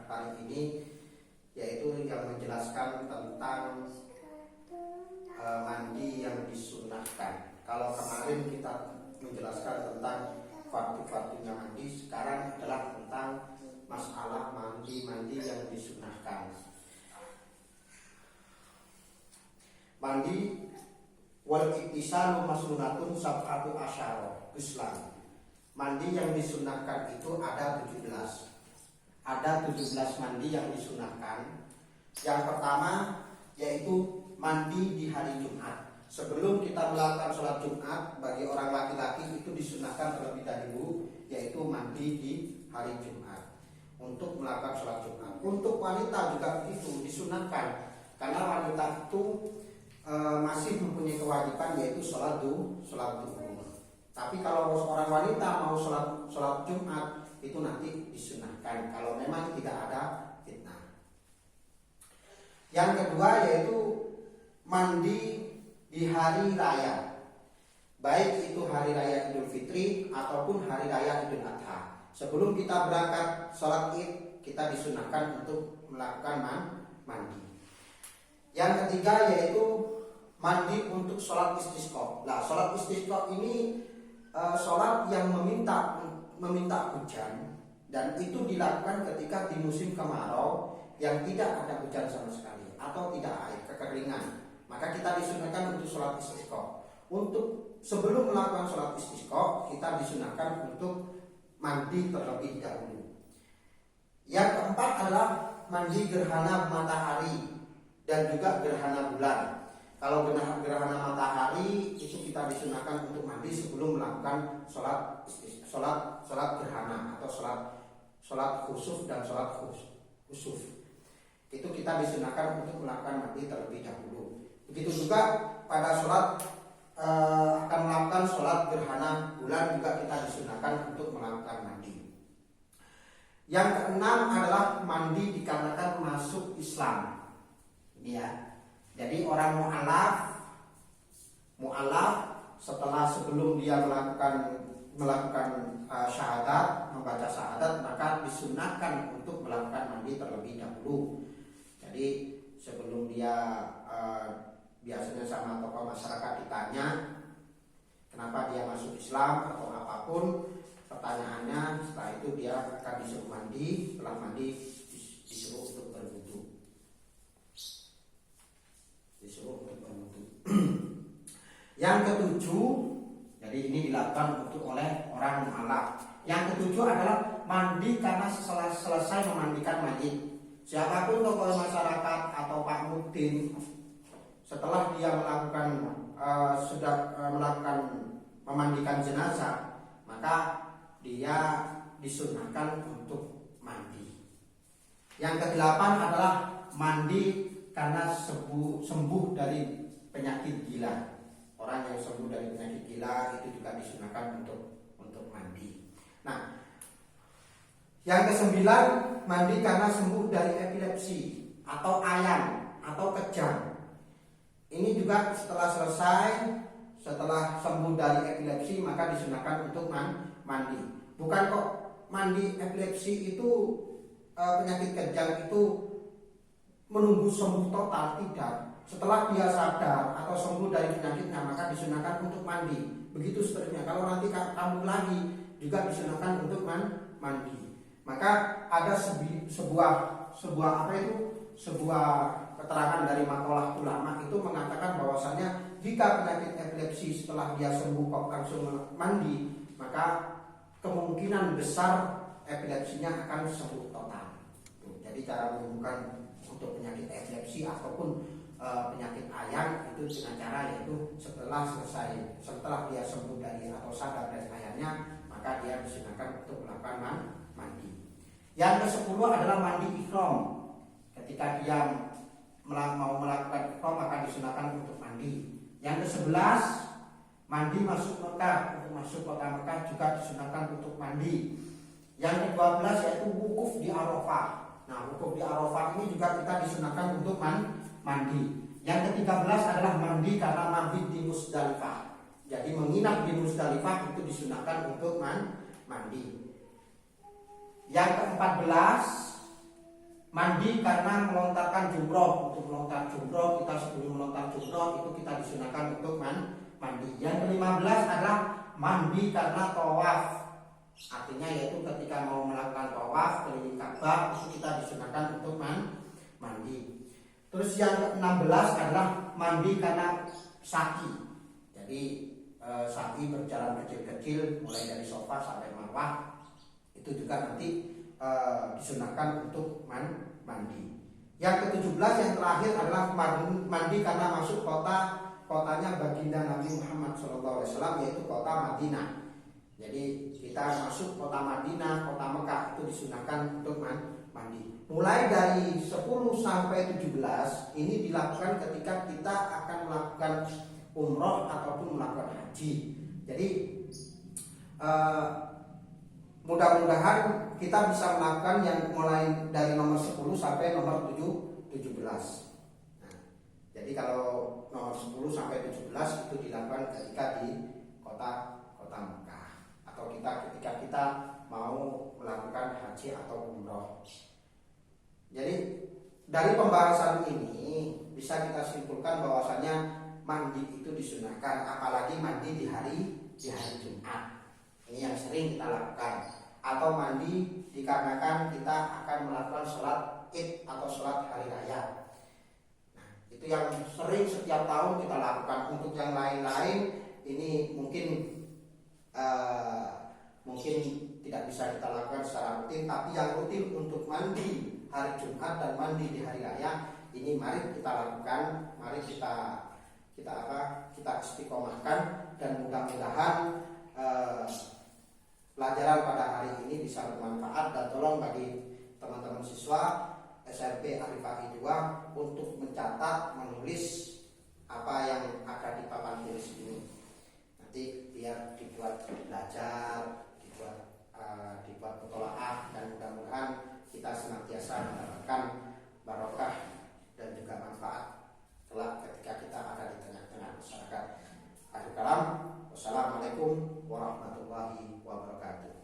hari ini, yaitu yang menjelaskan tentang mandi yang disunahkan. Kalau kemarin kita menjelaskan tentang fardu-fardunya mandi, sekarang adalah tentang masalah mandi yang disunahkan. Mandi wal iktisalu masnunatun sab'atu asyara Islam. Mandi yang disunahkan itu ada 17. Ada 17 mandi yang disunahkan. Yang pertama yaitu mandi di hari Jumat. Sebelum kita melakukan sholat Jumat, bagi orang laki-laki itu disunahkan terlebih dahulu, yaitu mandi di hari Jumat untuk melakukan sholat Jumat. Untuk wanita juga itu disunahkan, karena wanita itu masih mempunyai kewajiban yaitu sholat duhur. Tapi kalau seorang wanita mau sholat Jumat itu nanti disunahkan kalau memang tidak ada fitnah. Yang kedua yaitu mandi di hari raya, baik itu hari raya Idul Fitri ataupun hari raya Idul Adha. Sebelum kita berangkat sholat Id, kita disunahkan untuk melakukan mandi. Yang ketiga yaitu mandi untuk sholat istisqa. Nah, sholat istisqa ini sholat yang meminta hujan, dan itu dilakukan ketika di musim kemarau yang tidak ada hujan sama sekali atau tidak air, kekeringan. Maka kita disunahkan untuk sholat istisqa. Untuk sebelum melakukan sholat istisqa, kita disunahkan untuk mandi terlebih dahulu. Yang keempat adalah mandi gerhana matahari dan juga gerhana bulan. Kalau gerhana matahari itu kita disunahkan untuk mandi sebelum melakukan sholat gerhana atau sholat khusuf dan sholat khusuf. Itu kita disunahkan untuk melakukan mandi terlebih dahulu. Begitu juga pada sholat akan melakukan sholat gerhana bulan juga kita disunahkan untuk melakukan mandi. Yang keenam adalah mandi dikarenakan masuk Islam. Ini ya. Jadi orang mu'alaf setelah sebelum dia melakukan syahadat, membaca syahadat, maka disunahkan untuk melakukan mandi terlebih dahulu. Jadi sebelum dia biasanya sama tokoh masyarakat ditanya kenapa dia masuk Islam atau apapun pertanyaannya, setelah itu dia akan disuruh mandi. Setelah mandi disuruh untuk berwudu. Yang ketujuh, jadi ini dilakukan oleh orang mu'alaf. Yang ketujuh adalah mandi karena selesai memandikan mayit. Siapapun tokoh masyarakat atau Pak Mudin, setelah dia melakukan memandikan jenazah, maka dia disunahkan untuk mandi. Yang kedelapan adalah mandi karena sembuh dari penyakit gila. Orang yang sembuh dari penyakit gila itu juga disunahkan untuk mandi. Nah, yang kesembilan mandi karena sembuh dari epilepsi atau ayan atau kejang. Ini juga setelah sembuh dari epilepsi maka disunahkan untuk mandi. Bukan kok mandi epilepsi itu penyakit kejang itu menunggu sembuh total, tidak. Setelah dia sadar atau sembuh dari penyakitnya maka disunahkan untuk mandi. Begitu seterusnya. Kalau nanti kambuh lagi juga disunahkan untuk mandi. Maka ada sebuah keterangan dari makalah ulama itu mengatakan bahwasannya jika penyakit epilepsi setelah dia sembuh kok langsung mandi, maka kemungkinan besar epilepsinya akan sembuh total. Jadi cara menyembuhkan untuk penyakit epilepsi ataupun penyakit ayan itu dengan cara yaitu setelah dia sembuh dari atau sadar dari ayannya, maka dia disunahkan untuk melakukan mandi. Yang ke-10 adalah mandi ihram. Ketika dia mau melakukan ihram maka disunahkan untuk mandi. Yang ke-11 mandi masuk Mekah. Untuk masuk kota Mekah juga disunahkan untuk mandi. Yang ke-12 yaitu wukuf di Arafah. Nah, wukuf di Arafah ini juga kita disunahkan untuk mandi. Yang ke-13 adalah mandi karena mabit di Musdalifah. Jadi menginap di Musdalifah itu disunahkan untuk mandi. Yang ke-14 mandi karena melontarkan jumroh. Untuk melontar jumroh, kita sebelum melontar jumroh itu kita disunahkan untuk mandi. Yang ke-15 adalah mandi karena tawaf. Artinya yaitu ketika mau melakukan tawaf keliling Ka'bah itu kita disunahkan untuk mandi. Terus yang ke-16 adalah mandi karena saki. Jadi saki berjalan kecil-kecil mulai dari sofa sampai Marwah itu juga nanti disunahkan untuk mandi. Yang ke-17 yang terakhir adalah mandi karena masuk kotanya baginda Nabi Muhammad SAW, yaitu kota Madinah. Jadi kita masuk kota Madinah, kota Mekah itu disunahkan untuk mandi. Mulai dari 10 sampai 17 ini dilakukan ketika kita akan melakukan umroh ataupun melakukan haji. Jadi mudah-mudahan kita bisa melakukan yang mulai dari nomor 10 sampai nomor 17. Nah, jadi kalau nomor 10 sampai 17 itu dilakukan ketika di kota Mekah, atau ketika kita mau melakukan haji atau umroh. Jadi dari pembahasan ini bisa kita simpulkan bahwasanya mandi itu disunahkan, apalagi mandi di hari Jumat. Ini yang sering kita lakukan. Atau mandi dikarenakan kita akan melakukan sholat Id atau sholat hari raya. Nah, itu yang sering setiap tahun kita lakukan. Untuk yang lain-lain ini mungkin tidak bisa kita lakukan secara rutin, tapi yang rutin untuk mandi hari Jumat dan mandi di hari raya ini mari kita lakukan, mari kita istiqomahkan, dan mudah-mudahan pelajaran pada hari ini bisa bermanfaat dan tolong bagi teman-teman siswa SMP Arifah 2 untuk mencatat, menulis apa yang akan dipapan tulis ini. Nanti biar dibuat belajar, dibuat mutolaah, dan mudah-mudahan kita senantiasa mendapatkan barokah dan juga manfaat kelak ketika kita ada di tengah-tengah masyarakat. Akhir kalam, wassalamualaikum warahmatullahi wabarakatuh.